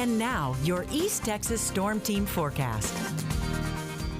And now, your East Texas Storm Team forecast.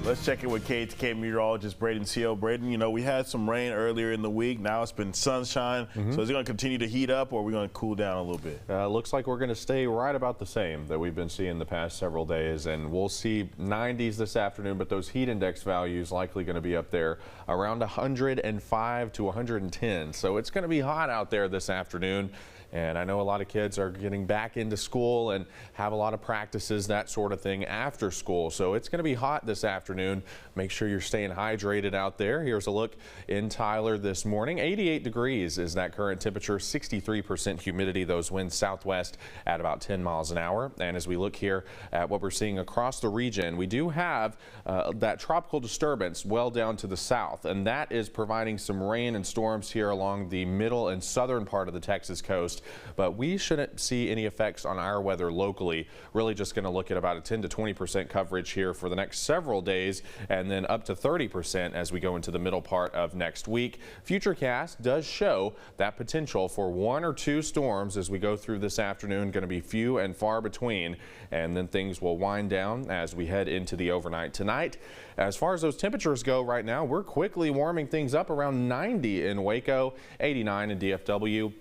Let's check in with KTK meteorologist Braden Seal. Braden, you know, we had some rain earlier in the week. Now it's been sunshine. So is it going to continue to heat up, or are we going to cool down a little bit? Looks like we're going to stay right about the same that we've been seeing the past several days. And we'll see 90s this afternoon, but those heat index values likely going to be up there around 105 to 110. So it's going to be hot out there this afternoon. And I know a lot of kids are getting back into school and have a lot of practices, that sort of thing, after school. So it's going to be hot this afternoon. Make sure you're staying hydrated out there. Here's a look in Tyler this morning. 88 degrees is that current temperature, 63% humidity. Those winds southwest at about 10 miles an hour. And as we look here at what we're seeing across the region, we do have that tropical disturbance well down to the south. And that is providing some rain and storms here along the middle and southern part of the Texas coast. But we shouldn't see any effects on our weather locally. Really just going to look at about a 10 to 20% coverage here for the next several days, and then up to 30% as we go into the middle part of next week. Futurecast does show that potential for 1 or 2 storms as we go through this afternoon. Going to be few and far between, and then things will wind down as we head into the overnight tonight. As far as those temperatures go right now, we're quickly warming things up around 90 in Waco, 89 in DFW,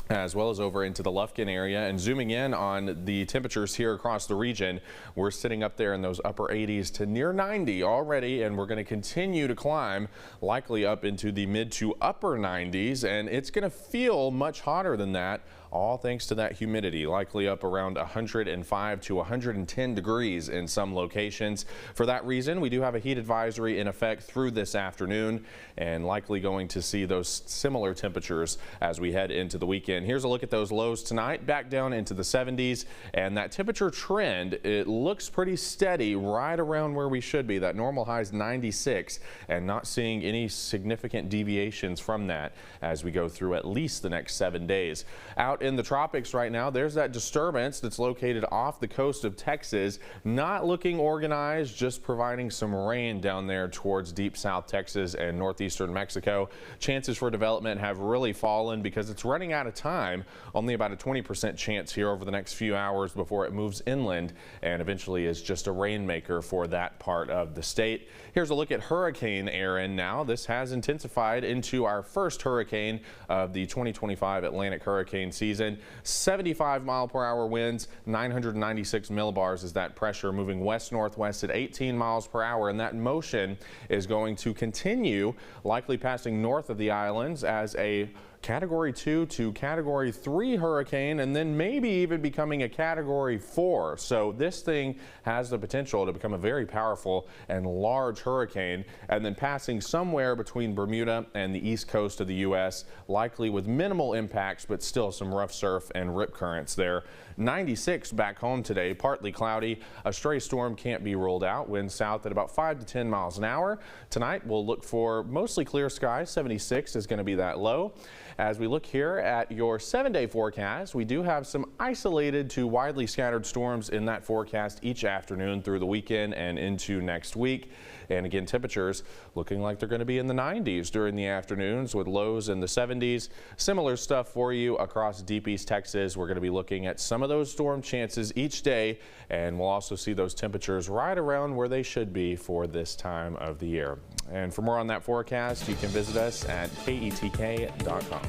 as well as over into the Lufkin area. And zooming in on the temperatures here across the region, we're sitting up there in those upper 80s to near 90 already, and we're going to continue to climb, likely up into the mid to upper 90s, and it's going to feel much hotter than that, all thanks to that humidity, likely up around 105 to 110 degrees in some locations. For that reason, we do have a heat advisory in effect through this afternoon, and likely going to see those similar temperatures as we head into the weekend. Here's a look at those lows tonight, back down into the 70s, and that temperature trend, it looks pretty steady right around where we should be. That normal high is 96, and not seeing any significant deviations from that as we go through at least the next 7 days. Out in the tropics right now, there's that disturbance that's located off the coast of Texas, not looking organized, just providing some rain down there towards deep South Texas and northeastern Mexico. Chances for development have really fallen because it's running out of time. Only about a 20% chance here over the next few hours before it moves inland and eventually is just a rainmaker for that part of the state. Here's a look at Hurricane Erin now. This has intensified into our first hurricane of the 2025 Atlantic hurricane season. 75-mile-per-hour winds, 996 millibars is that pressure, moving west-northwest at 18 miles per hour, and that motion is going to continue, likely passing north of the islands as a Category 2 to Category 3 hurricane, and then maybe even becoming a Category 4. So this thing has the potential to become a very powerful and large hurricane, and then passing somewhere between Bermuda and the east coast of the U.S., likely with minimal impacts, but still some rough surf and rip currents there. 96 back home today, partly cloudy. A stray storm can't be ruled out. Winds south at about 5 to 10 miles an hour. Tonight we'll look for mostly clear skies. 76 is going to be that low. As we look here at your 7-day forecast, we do have some isolated to widely scattered storms in that forecast each afternoon through the weekend and into next week. And again, temperatures looking like they're going to be in the 90s during the afternoons with lows in the 70s. Similar stuff for you across deep East Texas. We're going to be looking at some of those storm chances each day, and we'll also see those temperatures right around where they should be for this time of the year. And for more on that forecast, you can visit us at ketk.com.